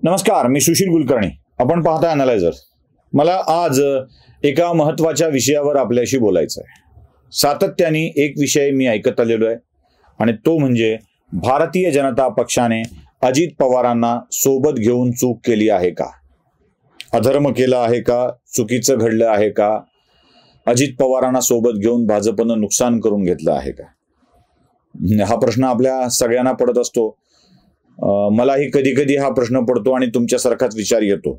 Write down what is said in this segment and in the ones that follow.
नमस्कार, मी सुशील कुलकर्णी. आपण पाहता अॅनालायझर. मला आज एका महत्त्वाच्या विषयावर आपल्याशी बोलायचं आहे. सातत्याने एक विषय मी ऐकत आलेलो आहे आणि तो म्हणजे भारतीय जनता पक्षाने अजित पवारांना सोबत घेऊन चूक केली आहे का, अधर्म केला आहे का, चुकीचं घडलं आहे का, अजित पवारांना सोबत घेऊन भाजपनं नुकसान करून घेतलं आहे का. हा प्रश्न आपल्या सगळ्यांना पडत असतो. मलाही कधी कधी हा प्रश्न पडतो आणि तुमच्यासारखाच विचार येतो.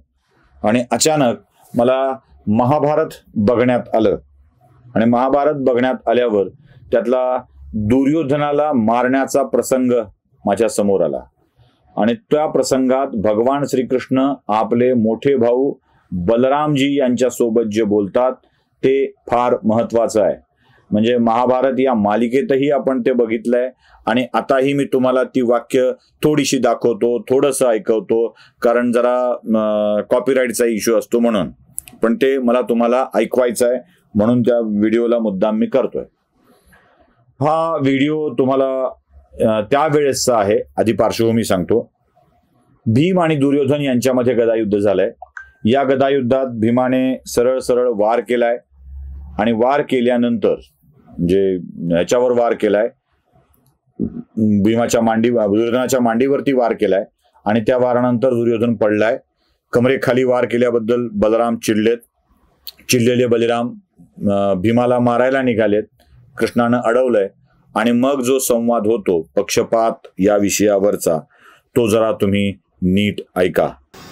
आणि अचानक मला महाभारत बघण्यात आलं आणि महाभारत बघण्यात आल्यावर त्यातला दुर्योधनाला मारण्याचा प्रसंग माझ्या समोर आला आणि त्या प्रसंगात भगवान श्रीकृष्ण आपले मोठे भाऊ बलरामजी यांच्या सोबत जे बोलतात ते फार महत्वाचं आहे. म्हणजे महाभारत या मालिकेतही आपण ते बघितलंय आणि आताही मी तुम्हाला ती वाक्य थोडीशी दाखवतो, थोडंसं ऐकवतो, कारण जरा कॉपीराईटचा इश्यू असतो म्हणून. पण ते मला तुम्हाला ऐकवायचं आहे म्हणून त्या व्हिडिओला मुद्दाम मी करतोय. हा व्हिडिओ तुम्हाला त्यावेळेसचा आहे. आधी पार्श्वभूमी सांगतो. भीम आणि दुर्योधन यांच्यामध्ये गदायुद्ध झालंय. या गदायुद्धात भीमाने सरळ सरळ वार केलाय आणि वार केल्यानंतर म्हणजे ह्याच्यावर वार केलाय, भीमाच्या दुर्योधनाच्या मांडीवरती वार केलाय आणि त्या वारानंतर दुर्योधन पडलाय. कमरेखाली वार केल्याबद्दल बलराम चिडलेले बलराम भीमाला मारायला निघालेत. कृष्णानं अडवलंय आणि मग जो संवाद होतो पक्षपात या विषयावरचा तो जरा तुम्ही नीट ऐका.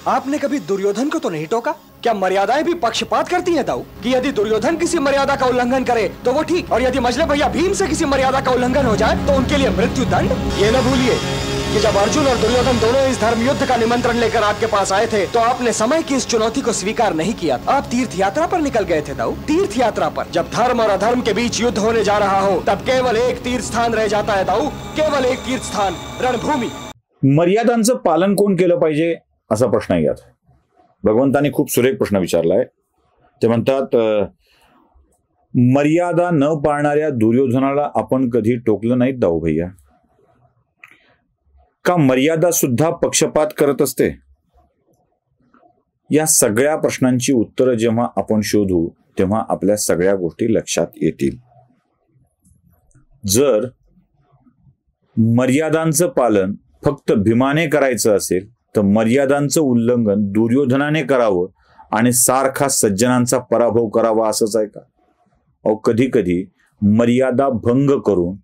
आपने कभी दुर्योधन को तो नहीं टोका? क्या मर्यादाएं भी पक्षपात करती हैं दाऊ? कि यदि दुर्योधन किसी मर्यादा का उल्लंघन करे तो वो ठीक, और यदि मजले भैया भीम से किसी मर्यादा का उल्लंघन हो जाए तो उनके लिए मृत्यु दंड? ये न भूलिए कि जब अर्जुन और दुर्योधन दोनों इस धर्म युद्ध का निमंत्रण लेकर आपके पास आए थे तो आपने समय की इस चुनौती को स्वीकार नहीं किया. आप तीर्थ यात्रा पर निकल गए थे दाऊ, तीर्थ यात्रा पर. जब धर्म और अधर्म के बीच युद्ध होने जा रहा हो तब केवल एक तीर्थ स्थान रह जाता है दाऊ, केवल एक तीर्थ स्थान, रणभूमि. मर्यादांचं पालन कोण केलं पाहिजे असा प्रश्न आहे यात. भगवंतानी खूप सुरेख प्रश्न विचारलाय. ते म्हणतात मर्यादा न पाळणाऱ्या दुर्योधनाला आपण कधी टोकलं नाहीत दाऊ भैया. का मर्यादा सुद्धा पक्षपात करत असते? या सगळ्या प्रश्नांची उत्तरं जेव्हा आपण शोधू तेव्हा आपल्या सगळ्या गोष्टी लक्षात येतील. जर मर्यादांचं पालन फक्त भीमाने करायचं असेल तर मर्यादांचं उल्लंघन दुर्योधनाने करावं आणि सारखा सज्जनांचा पराभव करावा असंच आहे का? अहो, कधी कधी मर्यादा भंग करून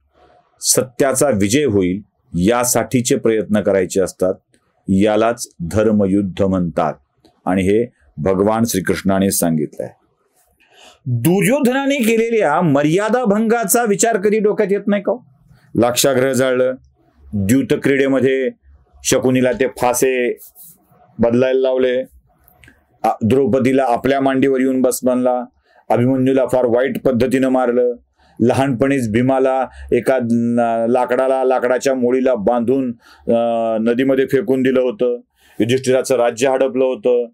सत्याचा विजय होईल यासाठीचे प्रयत्न करायचे असतात. यालाच धर्मयुद्ध म्हणतात आणि हे भगवान श्रीकृष्णाने सांगितलंय. दुर्योधनाने केलेल्या मर्यादा भंगाचा विचार कधी डोक्यात येत नाही का? लाक्षागृह जाळलं, द्यूत क्रीडेमध्ये शकुनीला ते फासे बदलायला लावले, द्रौपदीला आपल्या मांडीवर येऊन बसवला, अभिमन्यूला फार वाईट पद्धतीनं मारलं, लहानपणीच भीमाला एका लाकडाच्या मोळीला बांधून नदीमध्ये फेकून दिलं होतं, युधिष्ठिराचं राज्य हडपलं होतं,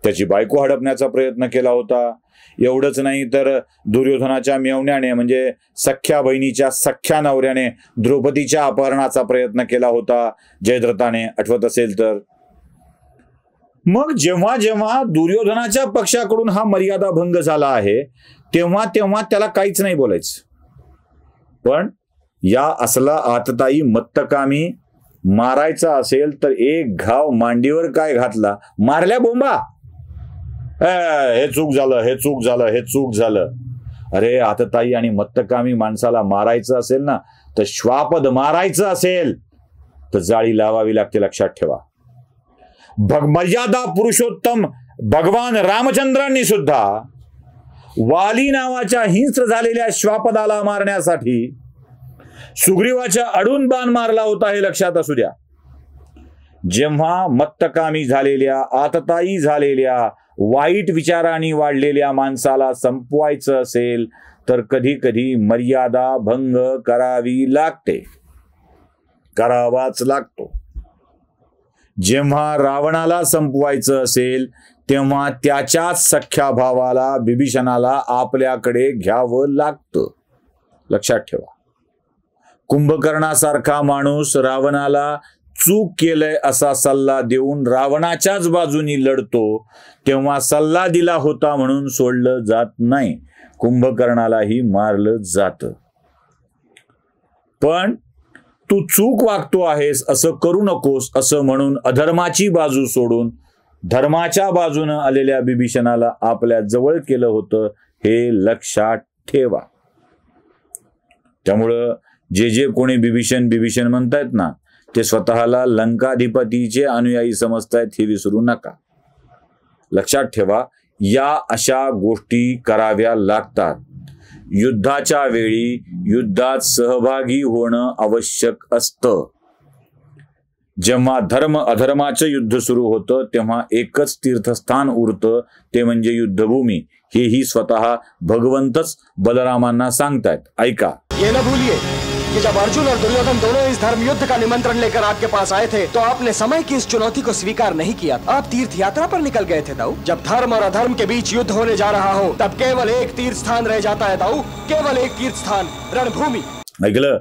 त्याची बायको हडपण्याचा प्रयत्न केला होता. एवढंच नाही तर दुर्योधनाच्या मेवण्याने म्हणजे सख्या बहिणीच्या सख्या नवऱ्याने द्रौपदीच्या अपहरणाचा प्रयत्न केला होता जयद्रथाने, आठवत असेल तर. मग जेव्हा जेव्हा दुर्योधनाच्या पक्षाकडून हा मर्यादा भंग झाला आहे तेव्हा तेव्हा त्याला काहीच नाही बोलायचं. पण या असला आतताई मत्तकामी मारायचा असेल तर एक घाव मांडीवर काय घातला, मारल्या बोंबा, हे चूक झालं, हे चूक झालं, हे चूक झालं. अरे आतताई आणि मत्तकामी माणसाला मारायचं असेल ना तर श्वापद मारायचं असेल तर जाळी लावावी लागते, लक्षात ठेवा. मर्यादा पुरुषोत्तम भगवान रामचंद्रांनी सुद्धा वाली नावाच्या हिंस्र झालेल्या श्वापदाला मारण्यासाठी सुग्रीवाच्या अडून बाण मारला होता, हे लक्षात असू द्या. जेव्हा मत्तकामी झालेल्या, आतताई झालेल्या, वाईट विचारांनी वाढलेल्या माणसाला संपवायचं असेल तर कधी कधी मर्यादा भंग करावी लागते, करावाच लागतो. जेव्हा रावणाला संपवायचं असेल तेव्हा त्याच्याच सख्या भावाला बिभीषणाला आपल्याकडे घ्यावं लागतं, लक्षात ठेवा. कुंभकर्णासारखा माणूस रावणाला चूक केलंय असा सल्ला देऊन रावणाच्याच बाजूनी लढतो, तेव्हा सल्ला दिला होता म्हणून सोडलं जात नाही, कुंभकर्णालाही मारलं जातं. पण तू चूक वागतो आहेस, असं करू नकोस असं म्हणून अधर्माची बाजू सोडून धर्माच्या बाजूनं आलेल्या बिभीषणाला आपल्या जवळ केलं होतं, हे लक्षात ठेवा. त्यामुळं जे कोणी बिभीषण म्हणतायत ना, ते स्वतःला लंकाधिपतीचे अनुयायी समजतायत, हे विसरू नका. लक्षात ठेवा, या अशा गोष्टी कराव्या लागतात. युद्धाच्या वेळी युद्धात सहभागी होणं आवश्यक असतं. जेव्हा धर्म अधर्माचं युद्ध सुरू होतं तेव्हा एकच तीर्थस्थान उरतं, ते म्हणजे युद्धभूमी. हेही स्वतः भगवंतच बलरामांना सांगतायत. ऐका. ये न भूलिए कि जब अर्जुन और दुर्योधन दोनों इस धर्म युद्ध का निमंत्रण लेकर आपके पास आए थे तो आपने समय की इस चुनौती को स्वीकार नहीं किया. आप तीर्थ यात्रा पर निकल गए थे दाऊ. जब धर्म और अधर्म के बीच युद्ध होने जा रहा हो तब केवल एक तीर्थ स्थान रह जाता है दाऊ, केवल एक तीर्थ स्थान, रणभूमी. ऐकलं?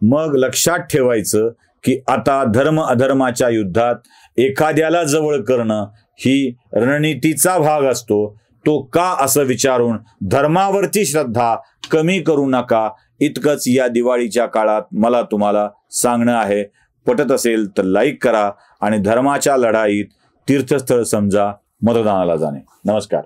मग लक्षात ठेवायचं की आता धर्म अधर्माच्या युद्धात एखाद्याला जवळ करणं ही रणनीतीचा भाग असतो. तो का असं विचारून धर्मावरची श्रद्धा कमी करू नका. इतकंच या दिवाळीच्या काळात मला तुम्हाला सांगणं आहे. पटत असेल तर लाईक करा आणि धर्माच्या लढाईत तीर्थस्थळ समजा मतदानाला जाणे. नमस्कार.